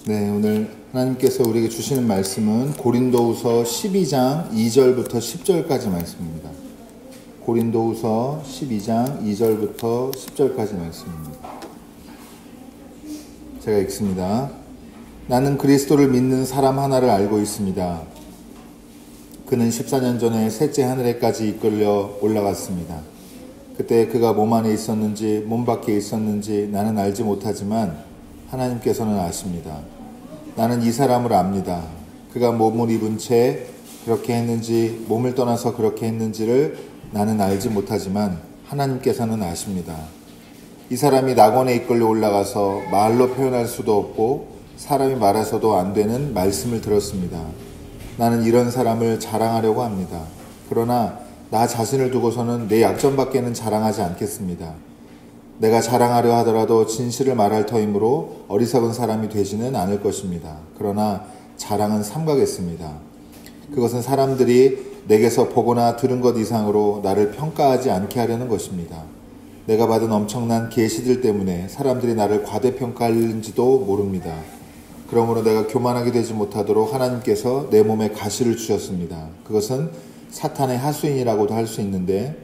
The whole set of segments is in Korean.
네, 오늘 하나님께서 우리에게 주시는 말씀은 고린도후서 12장 2절부터 10절까지 말씀입니다. 고린도후서 12장 2절부터 10절까지 말씀입니다. 제가 읽습니다. 나는 그리스도를 믿는 사람 하나를 알고 있습니다. 그는 14년 전에 셋째 하늘에까지 이끌려 올라갔습니다. 그때 그가 몸 안에 있었는지 몸 밖에 있었는지 나는 알지 못하지만 하나님께서는 아십니다. 나는 이 사람을 압니다. 그가 몸을 입은 채 그렇게 했는지 몸을 떠나서 그렇게 했는지를 나는 알지 못하지만 하나님께서는 아십니다. 이 사람이 낙원에 이끌려 올라가서 말로 표현할 수도 없고 사람이 말해서도 안 되는 말씀을 들었습니다. 나는 이런 사람을 자랑하려고 합니다. 그러나 나 자신을 두고서는 내 약점밖에는 자랑하지 않겠습니다. 내가 자랑하려 하더라도 진실을 말할 터이므로 어리석은 사람이 되지는 않을 것입니다. 그러나 자랑은 삼가겠습니다. 그것은 사람들이 내게서 보거나 들은 것 이상으로 나를 평가하지 않게 하려는 것입니다. 내가 받은 엄청난 계시들 때문에 사람들이 나를 과대평가할는지도 모릅니다. 그러므로 내가 교만하게 되지 못하도록 하나님께서 내 몸에 가시를 주셨습니다. 그것은 사탄의 하수인이라고도 할 수 있는데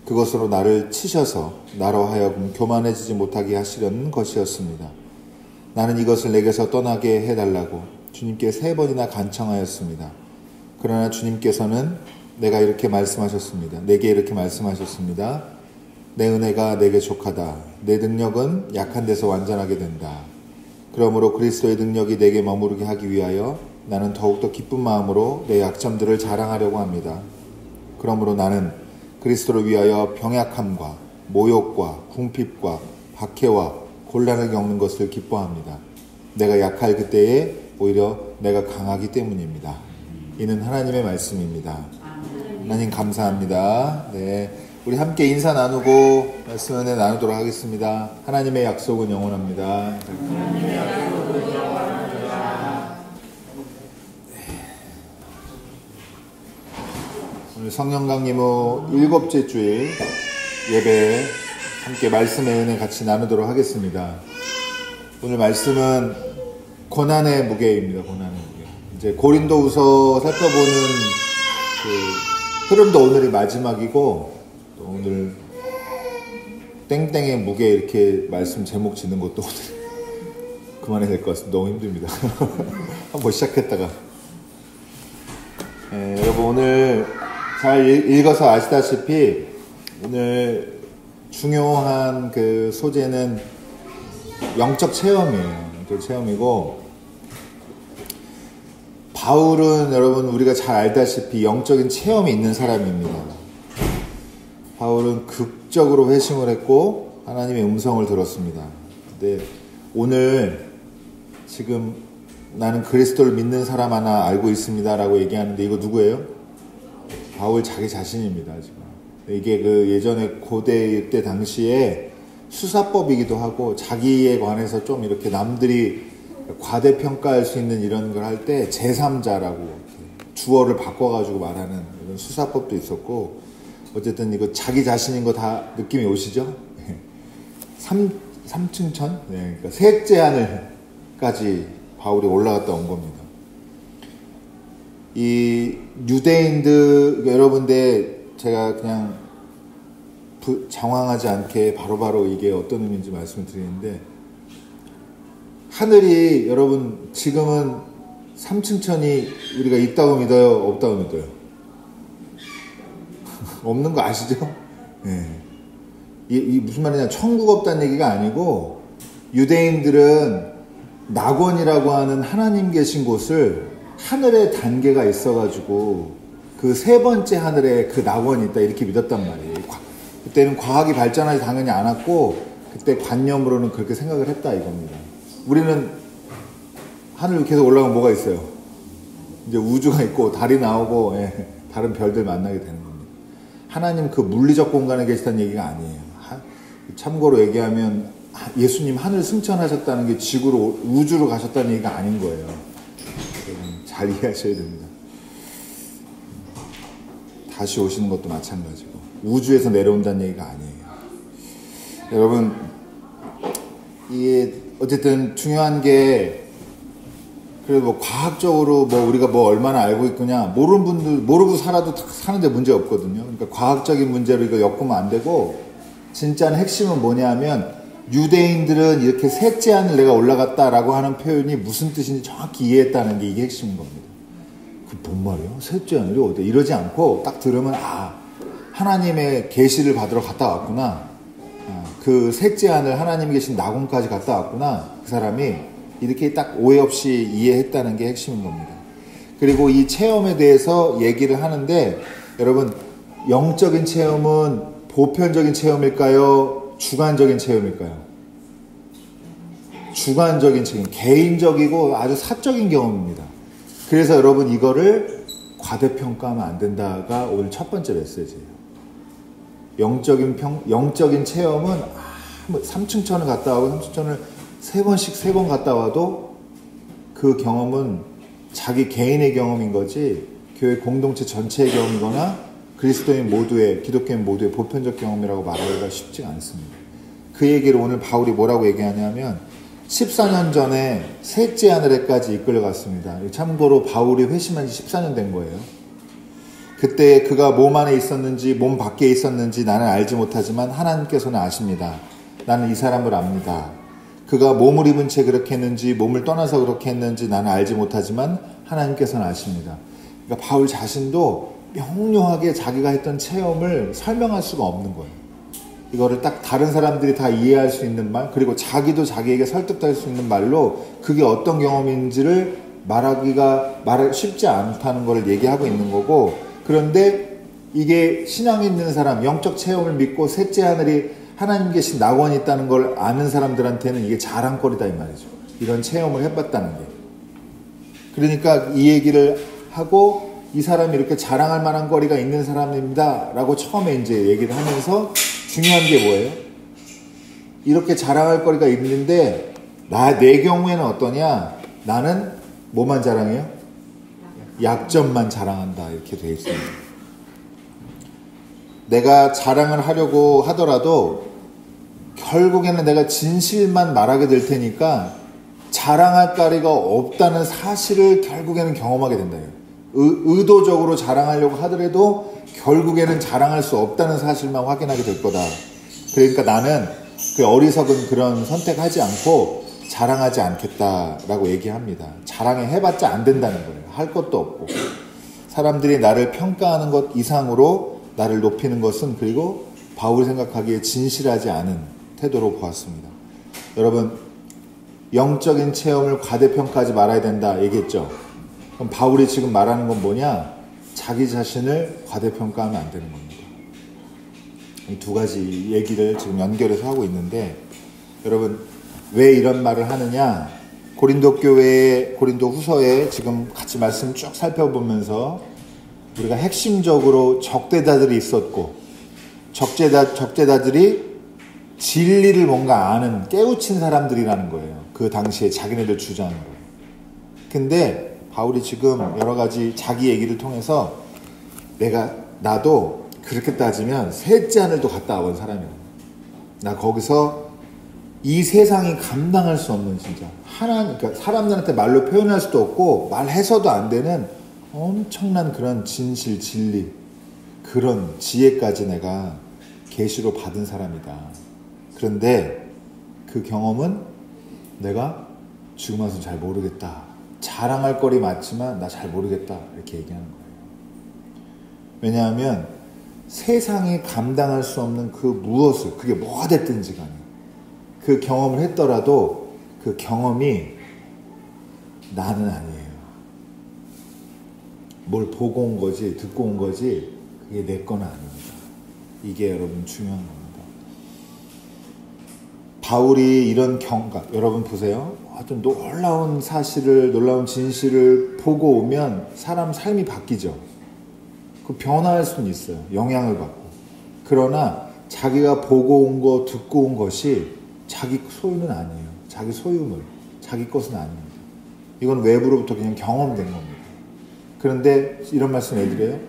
그것으로 나를 치셔서 나로 하여금 교만해지지 못하게 하시려는 것이었습니다. 나는 이것을 내게서 떠나게 해달라고 주님께 3번이나 간청하였습니다. 그러나 주님께서는 내게 이렇게 말씀하셨습니다. 내 은혜가 내게 족하다. 내 능력은 약한 데서 완전하게 된다. 그러므로 그리스도의 능력이 내게 머무르게 하기 위하여 나는 더욱더 기쁜 마음으로 내 약점들을 자랑하려고 합니다. 그러므로 나는 그리스도를 위하여 병약함과 모욕과 궁핍과 박해와 곤란을 겪는 것을 기뻐합니다. 내가 약할 그때에 오히려 내가 강하기 때문입니다. 이는 하나님의 말씀입니다. 하나님 감사합니다. 네, 우리 함께 인사 나누고 말씀 은혜 나누도록 하겠습니다. 하나님의 약속은 영원합니다. 오늘 성령 강림 후 7째 주일 예배 함께 말씀의 은혜 같이 나누도록 하겠습니다. 오늘 말씀은 고난의 무게입니다. 고난의 무게. 이제 고린도후서 살펴보는 그 흐름도 오늘이 마지막이고 또 오늘 땡땡의 무게 이렇게 말씀 제목 짓는 것도 오늘 그만해야 될 것 같습니다. 너무 힘듭니다. 한번 시작했다가 여러분 오늘 잘 읽어서 아시다시피 오늘 중요한 그 소재는 영적 체험이에요. 영적 체험이고 바울은 여러분 우리가 잘 알다시피 영적인 체험이 있는 사람입니다. 바울은 극적으로 회심을 했고 하나님의 음성을 들었습니다. 근데 오늘 지금 나는 그리스도를 믿는 사람 하나 알고 있습니다 라고 얘기하는데 이거 누구예요? 바울 자기 자신입니다. 지금 이게 그 예전에 고대 때 당시에 수사법이기도 하고 자기에 관해서 좀 이렇게 남들이 과대평가할 수 있는 이런 걸 할 때 제3자라고 주어를 바꿔가지고 말하는 이런 수사법도 있었고 어쨌든 이거 자기 자신인 거 다 느낌이 오시죠? 삼층천? 네, 그러니까 셋째 하늘까지 바울이 올라갔다 온 겁니다. 이 유대인들 여러분들 제가 그냥 장황하지 않게 바로바로 이게 어떤 의미인지 말씀을 드리는데 하늘이 여러분 지금은 삼층천이 우리가 있다고 믿어요? 없다고 믿어요? 없는 거 아시죠? 네. 이 무슨 말이냐 천국 없다는 얘기가 아니고 유대인들은 낙원이라고 하는 하나님 계신 곳을 하늘에 단계가 있어가지고 그 3번째 하늘에 그 낙원이 있다 이렇게 믿었단 말이에요. 그때는 과학이 발전하지 당연히 않았고 그때 관념으로는 그렇게 생각을 했다 이겁니다. 우리는 하늘 계속 올라가면 뭐가 있어요? 이제 우주가 있고 달이 나오고 다른 별들 만나게 되는 겁니다. 하나님 그 물리적 공간에 계시다는 얘기가 아니에요. 참고로 얘기하면 예수님 하늘 승천하셨다는 게 지구로 우주로 가셨다는 얘기가 아닌 거예요. 잘 이해하셔야 됩니다. 다시 오시는 것도 마찬가지고 우주에서 내려온다는 얘기가 아니에요. 여러분 이게 어쨌든 중요한 게 그래도 뭐 과학적으로 뭐 우리가 뭐 얼마나 알고 있느냐, 모르는 분들, 모르고 살아도 사는데 문제 없거든요. 그러니까 과학적인 문제로 이거 엮으면 안 되고, 진짜는 핵심은 뭐냐면, 유대인들은 이렇게 셋째 하늘 내가 올라갔다라고 하는 표현이 무슨 뜻인지 정확히 이해했다는 게 이게 핵심인 겁니다. 그 뭔 말이에요? 셋째 하늘이 어디? 이러지 않고 딱 들으면, 아, 하나님의 계시를 받으러 갔다 왔구나. 그 셋째 하늘 하나님 계신 낙원까지 갔다 왔구나. 그 사람이 이렇게 딱 오해 없이 이해했다는 게 핵심인 겁니다. 그리고 이 체험에 대해서 얘기를 하는데, 여러분, 영적인 체험은 보편적인 체험일까요? 주관적인 체험일까요? 주관적인 체험, 개인적이고 아주 사적인 경험입니다. 그래서 여러분 이거를 과대평가하면 안 된다가 오늘 첫 번째 메시지예요. 영적인 체험은 뭐 3층천을 갔다 와고 3층천을 3번 갔다 와도 그 경험은 자기 개인의 경험인 거지 교회 공동체 전체의 경험이거나 그리스도인 모두의, 기독교인 모두의 보편적 경험이라고 말하기가 쉽지가 않습니다. 그 얘기를 오늘 바울이 뭐라고 얘기하냐면 14년 전에 셋째 하늘에까지 이끌려갔습니다. 참고로 바울이 회심한 지 14년 된 거예요. 그때 그가 몸 안에 있었는지 몸 밖에 있었는지 나는 알지 못하지만 하나님께서는 아십니다. 나는 이 사람을 압니다. 그가 몸을 입은 채 그렇게 했는지 몸을 떠나서 그렇게 했는지 나는 알지 못하지만 하나님께서는 아십니다. 그러니까 바울 자신도 명료하게 자기가 했던 체험을 설명할 수가 없는 거예요. 이거를 딱 다른 사람들이 다 이해할 수 있는 말, 그리고 자기도 자기에게 설득할 수 있는 말로 그게 어떤 경험인지를 말하기가 쉽지 않다는 걸 얘기하고 있는 거고, 그런데 이게 신앙이 있는 사람, 영적 체험을 믿고 셋째 하늘이 하나님 계신 낙원이 있다는 걸 아는 사람들한테는 이게 자랑거리다 이 말이죠. 이런 체험을 해봤다는 게. 그러니까 이 얘기를 하고 이 사람이 이렇게 자랑할 만한 거리가 있는 사람입니다 라고 처음에 이제 얘기를 하면서 중요한 게 뭐예요? 이렇게 자랑할 거리가 있는데 내 경우에는 어떠냐? 나는 뭐만 자랑해요? 약점만 자랑한다 이렇게 되어 있습니다. 내가 자랑을 하려고 하더라도 결국에는 내가 진실만 말하게 될 테니까 자랑할 거리가 없다는 사실을 결국에는 경험하게 된다. 의도적으로 자랑하려고 하더라도 결국에는 자랑할 수 없다는 사실만 확인하게 될 거다. 그러니까 나는 그 어리석은 그런 선택하지 않고 자랑하지 않겠다라고 얘기합니다. 자랑해봤자 안 된다는 거예요. 할 것도 없고. 사람들이 나를 평가하는 것 이상으로 나를 높이는 것은, 그리고 바울이 생각하기에 진실하지 않은 태도로 보았습니다. 여러분, 영적인 체험을 과대평가하지 말아야 된다 얘기했죠. 그럼 바울이 지금 말하는 건 뭐냐? 자기 자신을 과대평가하면 안 되는 겁니다. 이 두 가지 얘기를 지금 연결해서 하고 있는데, 여러분 왜 이런 말을 하느냐? 고린도 교회의 고린도 후서에 지금 같이 말씀 쭉 살펴보면서 우리가 핵심적으로 적대자들이 있었고, 적대자들이 진리를 뭔가 아는 깨우친 사람들이라는 거예요. 그 당시에 자기네들 주장으로. 근데 바울이 지금 여러 가지 자기 얘기를 통해서 나도 그렇게 따지면 셋째 하늘도 갔다 온 사람이야. 나 거기서 이 세상이 감당할 수 없는, 진짜 그러니까 사람들한테 말로 표현할 수도 없고 말해서도 안 되는 엄청난 그런 진실, 진리, 그런 지혜까지 내가 계시로 받은 사람이다. 그런데 그 경험은 내가 지금 와서 잘 모르겠다. 자랑할 거리 맞지만 나 잘 모르겠다. 이렇게 얘기하는 거예요. 왜냐하면 세상이 감당할 수 없는 그 무엇을, 그게 뭐가 됐든지 간에 그 경험을 했더라도 그 경험이 나는 아니에요. 뭘 보고 온 거지, 듣고 온 거지, 그게 내 건 아닙니다. 이게 여러분 중요한 겁니다. 바울이 이런 경각, 여러분 보세요. 아주 놀라운 사실을, 놀라운 진실을 보고 오면 사람 삶이 바뀌죠. 그 변화할 수는 있어요. 영향을 받고. 그러나 자기가 보고 온 거, 듣고 온 것이 자기 소유는 아니에요. 자기 소유물, 자기 것은 아닙니다. 이건 외부로부터 그냥 경험된 겁니다. 그런데 이런 말씀 해드려요.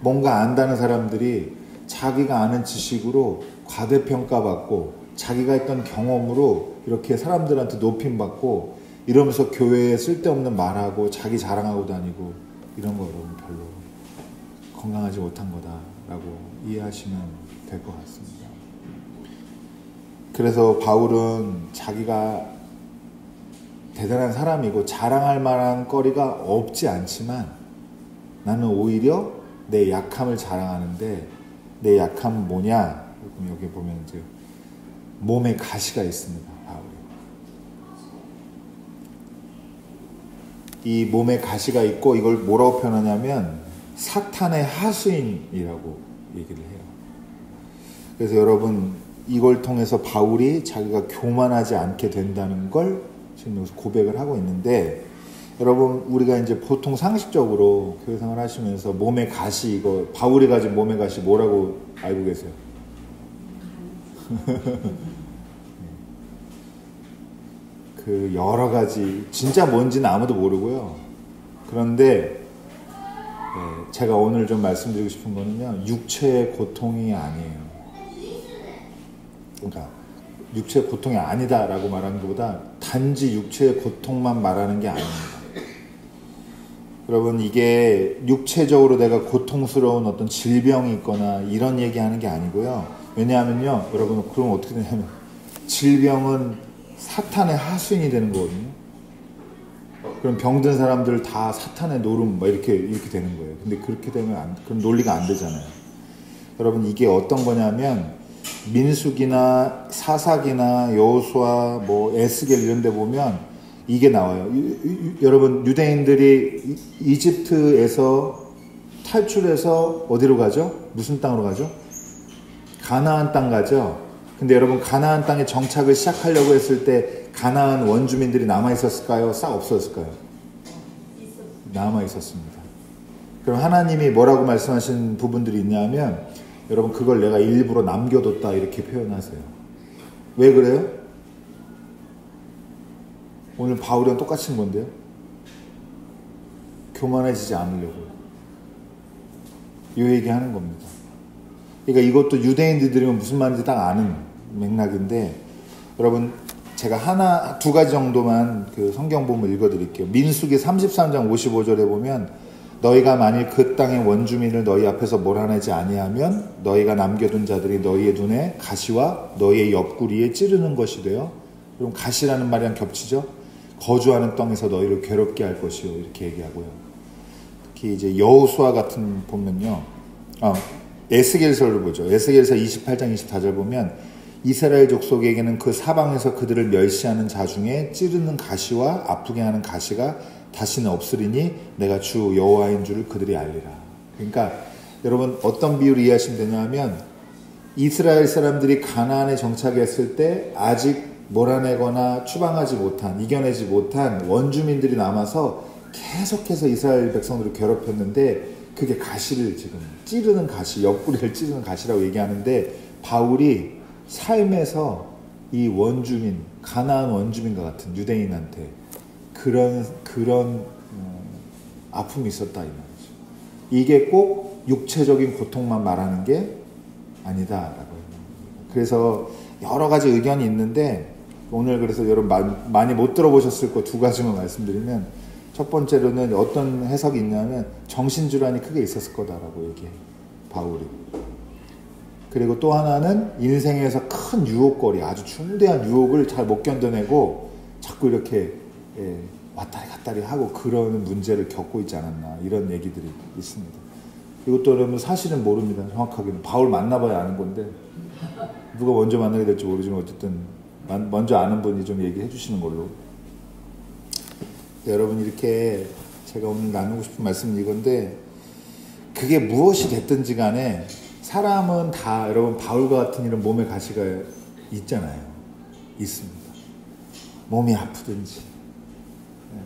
뭔가 안다는 사람들이 자기가 아는 지식으로 과대평가받고 자기가 했던 경험으로 이렇게 사람들한테 높임받고 이러면서 교회에 쓸데없는 말하고 자기 자랑하고 다니고 이런 거 여러분 별로 건강하지 못한 거다라고 이해하시면 될 것 같습니다. 그래서 바울은 자기가 대단한 사람이고 자랑할 만한 거리가 없지 않지만 나는 오히려 내 약함을 자랑하는데 내 약함은 뭐냐? 여기 보면 이제 몸에 가시가 있습니다. 바울이. 이 몸에 가시가 있고 이걸 뭐라고 표현하냐면 사탄의 하수인이라고 얘기를 해요. 그래서 여러분 이걸 통해서 바울이 자기가 교만하지 않게 된다는 걸 지금 여기서 고백을 하고 있는데 여러분 우리가 이제 보통 상식적으로 교회 생활 하시면서 몸에 가시 이거 바울이 가진 몸에 가시 뭐라고 알고 계세요? 그 여러 가지 진짜 뭔지는 아무도 모르고요. 그런데 제가 오늘 좀 말씀드리고 싶은 거는요. 육체의 고통이 아니에요. 그러니까 육체의 고통이 아니다라고 말하는 것보다 단지 육체의 고통만 말하는 게 아닙니다. 여러분 이게 육체적으로 내가 고통스러운 어떤 질병이 있거나 이런 얘기하는 게 아니고요. 왜냐하면요. 여러분 그럼 어떻게 되냐면 질병은 사탄의 하수인이 되는 거거든요. 그럼 병든 사람들 다 사탄의 노름 이렇게 되는 거예요. 근데 그렇게 되면 그럼 논리가 안 되잖아요. 여러분 이게 어떤 거냐면 민수기나 사사기나 여호수아 에스겔 이런 데 보면 이게 나와요. 여러분 유대인들이 이집트에서 탈출해서 어디로 가죠? 무슨 땅으로 가죠? 가나안 땅 가죠. 근데 여러분 가나안 땅에 정착을 시작하려고 했을 때 가나안 원주민들이 남아 있었을까요? 싹 없었을까요? 남아 있었습니다. 그럼 하나님이 뭐라고 말씀하신 부분들이 있냐면 여러분 그걸 내가 일부러 남겨뒀다 이렇게 표현하세요. 왜 그래요? 오늘 바울이랑 똑같은 건데요. 교만해지지 않으려고 이 얘기하는 겁니다. 그러니까 이것도 유대인들이면 무슨 말인지 딱 아는 맥락인데 여러분 제가 두 가지 정도만 그 성경본을 읽어드릴게요. 민수기 33장 55절에 보면 너희가 만일 그 땅의 원주민을 너희 앞에서 몰아내지 아니하면 너희가 남겨둔 자들이 너희의 눈에 가시와 너희의 옆구리에 찌르는 것이 되어 그럼 가시라는 말이랑 겹치죠. 거주하는 땅에서 너희를 괴롭게 할 것이요 이렇게 얘기하고요. 특히 이제 여호수아 같은 보면요. 에스겔서를 보죠. 에스겔서 28장 24절 보면 이스라엘 족속에게는 그 사방에서 그들을 멸시하는 자 중에 찌르는 가시와 아프게 하는 가시가 다시는 없으리니 내가 주 여호와인 줄을 그들이 알리라. 그러니까 여러분 어떤 비유를 이해하시면 되냐면 이스라엘 사람들이 가나안에 정착했을 때 아직 몰아내거나 추방하지 못한 이겨내지 못한 원주민들이 남아서 계속해서 이스라엘 백성들을 괴롭혔는데 그게 가시를 지금 찌르는 가시, 옆구리를 찌르는 가시라고 얘기하는데 바울이 삶에서 이 원주민, 가나안 원주민과 같은 유대인한테 그런 아픔이 있었다 이 말이죠. 이게 꼭 육체적인 고통만 말하는 게 아니다라고 합니다. 그래서 여러 가지 의견이 있는데 오늘 그래서 여러분 많이 못 들어보셨을 거 두 가지만 말씀드리면 첫 번째로는 어떤 해석이 있냐면 정신질환이 크게 있었을 거다라고 얘기해요. 바울이. 그리고 또 하나는 인생에서 큰 유혹거리, 아주 중대한 유혹을 잘 못 견뎌내고 자꾸 이렇게 왔다리 갔다리 하고 그러는 문제를 겪고 있지 않았나 이런 얘기들이 있습니다. 이것도 여러분 사실은 모릅니다. 정확하게는. 바울 만나봐야 아는 건데 누가 먼저 만나게 될지 모르지만 어쨌든 먼저 아는 분이 좀 얘기해 주시는 걸로. 여러분 이렇게 제가 오늘 나누고 싶은 말씀은 이건데 그게 무엇이 됐든지 간에 사람은 다 여러분 바울과 같은 이런 몸에 가시가 있잖아요. 있습니다. 몸이 아프든지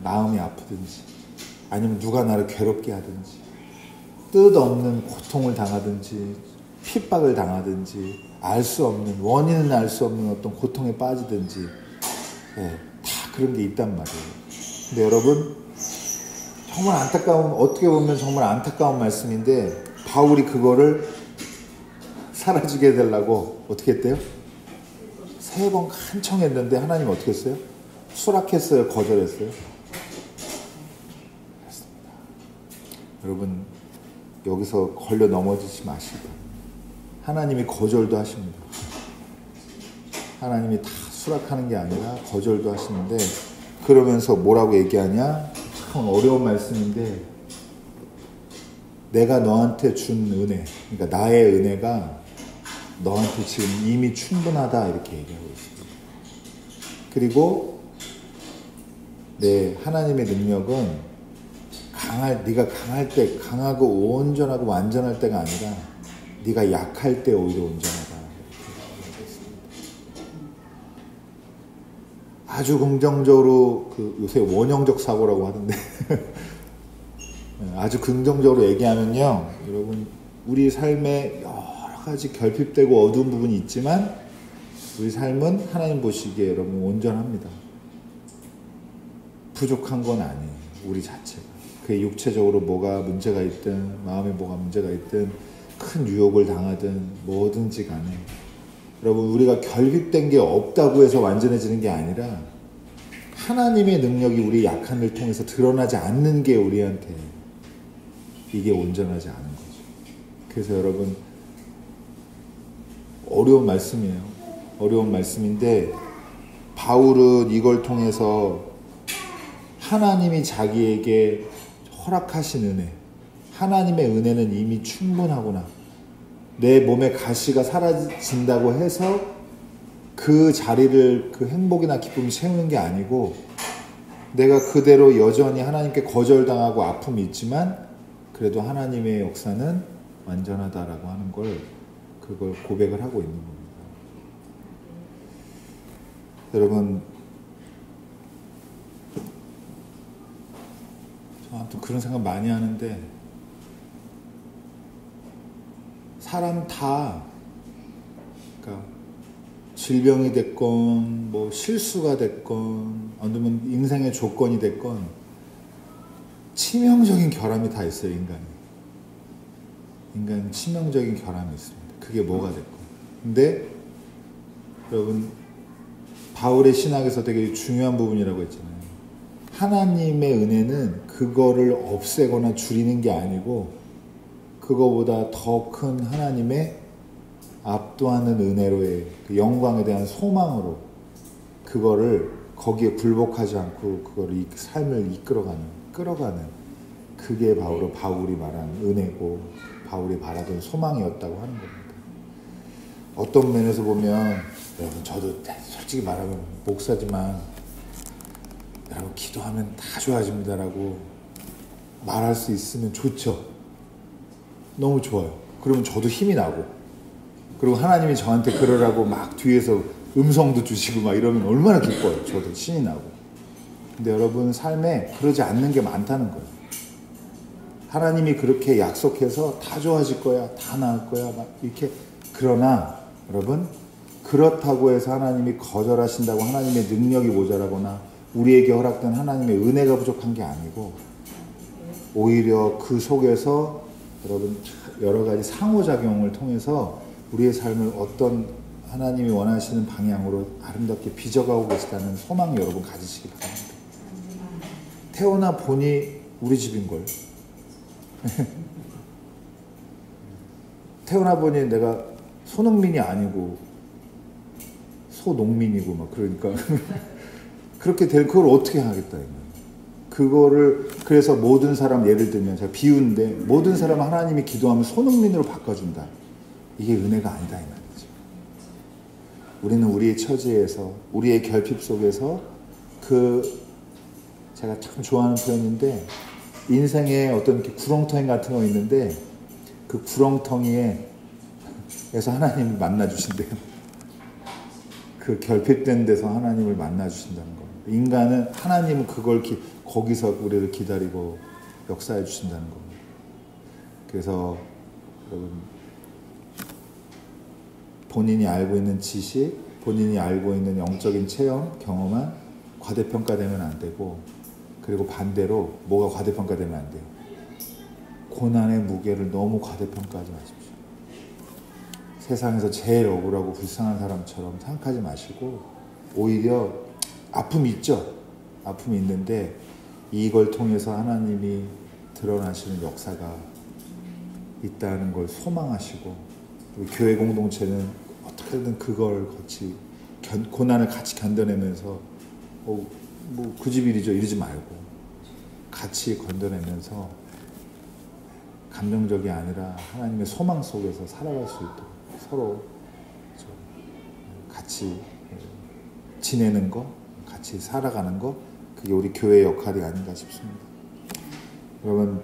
마음이 아프든지 아니면 누가 나를 괴롭게 하든지 뜻없는 고통을 당하든지 핍박을 당하든지 알 수 없는 원인은 알 수 없는 어떤 고통에 빠지든지 다 그런 게 있단 말이에요. 근데 여러분 정말 안타까운 어떻게 보면 정말 안타까운 말씀인데 바울이 그거를 사라지게 해달라고 어떻게 했대요? 3번 간청했는데 하나님 어떻게 했어요? 수락했어요? 거절했어요? 그렇습니다. 여러분, 여기서 걸려 넘어지지 마시고 하나님이 거절도 하십니다. 하나님이 다 수락하는 게 아니라 거절도 하시는데, 그러면서 뭐라고 얘기하냐? 참 어려운 말씀인데, 내가 너한테 준 은혜, 그러니까 나의 은혜가 너한테 지금 이미 충분하다, 이렇게 얘기하고 있습니다. 그리고 하나님의 능력은 네가 강할 때, 강하고 온전하고 완전할 때가 아니라 네가 약할 때 오히려 온전하다, 이렇게 얘기했습니다. 아주 긍정적으로, 요새 원형적 사고라고 하던데 아주 긍정적으로 얘기하면요, 여러분, 우리 삶에 여러 가지 결핍되고 어두운 부분이 있지만 우리 삶은 하나님 보시기에 여러분 온전합니다. 부족한 건 아니에요. 우리 자체가. 그게 육체적으로 뭐가 문제가 있든 마음에 뭐가 문제가 있든 큰 유혹을 당하든 뭐든지 간에, 여러분, 우리가 결핍된 게 없다고 해서 완전해지는 게 아니라 하나님의 능력이 우리 약한 일 통해서 드러나지 않는 게 우리한테 이게 온전하지 않은 거죠. 그래서 여러분, 어려운 말씀이에요. 어려운 말씀인데, 바울은 이걸 통해서 하나님이 자기에게 허락하신 은혜, 하나님의 은혜는 이미 충분하구나, 내 몸에 가시가 사라진다고 해서 그 자리를, 그 행복이나 기쁨이 채우는 게 아니고, 내가 그대로 여전히 하나님께 거절당하고 아픔이 있지만 그래도 하나님의 역사는 완전하다라고 하는 그걸 고백을 하고 있는 겁니다. 여러분, 저한테 그런 생각 많이 하는데, 사람 다, 그러니까 질병이 됐건 뭐 실수가 됐건 아니면 인생의 조건이 됐건 치명적인 결함이 다 있어요. 인간은 치명적인 결함이 있습니다. 그게 뭐가 됐건. 근데 여러분, 바울의 신학에서 되게 중요한 부분이라고 했잖아요. 하나님의 은혜는 그거를 없애거나 줄이는 게 아니고 그거보다 더 큰 하나님의 압도하는 은혜로의 그 영광에 대한 소망으로 그거를 거기에 굴복하지 않고 그거를 삶을 끌어가는 그게 바로 바울이 말한 은혜고 바울이 바라던 소망이었다고 하는 겁니다. 어떤 면에서 보면, 여러분, 저도 솔직히 말하면 목사지만 여러분, 기도하면 다 좋아집니다라고 말할 수 있으면 좋죠. 너무 좋아요. 그러면 저도 힘이 나고, 그리고 하나님이 저한테 그러라고 막 뒤에서 음성도 주시고 막 이러면 얼마나 기뻐요. 저도 신이 나고. 근데 여러분, 삶에 그러지 않는 게 많다는 거예요. 하나님이 그렇게 약속해서 다 좋아질 거야, 다 나을 거야, 막 이렇게. 그러나 여러분, 그렇다고 해서 하나님이 거절하신다고 하나님의 능력이 모자라거나 우리에게 허락된 하나님의 은혜가 부족한 게 아니고, 오히려 그 속에서 여러분, 여러 가지 상호작용을 통해서 우리의 삶을 어떤 하나님이 원하시는 방향으로 아름답게 빚어가고 계시다는 소망이 여러분 가지시기 바랍니다. 태어나 보니 우리 집인걸. 태어나 보니 내가 손흥민이 아니고 소농민이고 막 그러니까 그렇게 될 그걸 어떻게 하겠다. 그거를, 그래서 모든 사람, 예를 들면 제가 비유인데, 모든 사람 하나님이 기도하면 손흥민으로 바꿔준다. 이게 은혜가 아니다 이 말이죠. 우리는 우리의 처지에서, 우리의 결핍 속에서 제가 참 좋아하는 표현인데, 인생에 어떤 이렇게 구렁텅이 같은 거 있는데 그 구렁텅이에서 하나님을 만나주신대요. 그 결핍된 데서 하나님을 만나주신다는 거예요. 인간은, 하나님은 그걸 거기서 우리를 기다리고 역사해 주신다는 겁니다. 그래서 여러분, 본인이 알고 있는 지식, 본인이 알고 있는 영적인 체험, 경험만 과대평가되면 안 되고, 그리고 반대로 뭐가 과대평가되면 안 돼요? 고난의 무게를 너무 과대평가하지 마십시오. 세상에서 제일 억울하고 불쌍한 사람처럼 생각하지 마시고, 오히려 아픔이 있죠. 아픔이 있는데 이걸 통해서 하나님이 드러나시는 역사가 있다는 걸 소망하시고, 교회 공동체는 어떻게든 그걸 같이 고난을 같이 견뎌내면서 뭐 그 집 일이죠 이러지 말고 같이 건져내면서 감정적이 아니라 하나님의 소망 속에서 살아갈 수 있도록 서로 같이 지내는 거, 같이 살아가는 거, 그게 우리 교회의 역할이 아닌가 싶습니다. 여러분,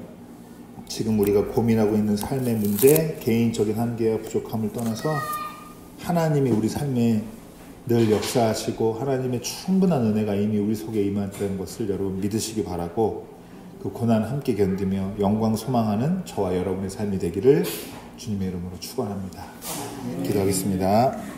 지금 우리가 고민하고 있는 삶의 문제, 개인적인 한계와 부족함을 떠나서 하나님이 우리 삶에 늘 역사하시고 하나님의 충분한 은혜가 이미 우리 속에 임한다는 것을 여러분 믿으시기 바라고, 그 고난 함께 견디며 영광 소망하는 저와 여러분의 삶이 되기를 주님의 이름으로 축원합니다. 기도하겠습니다.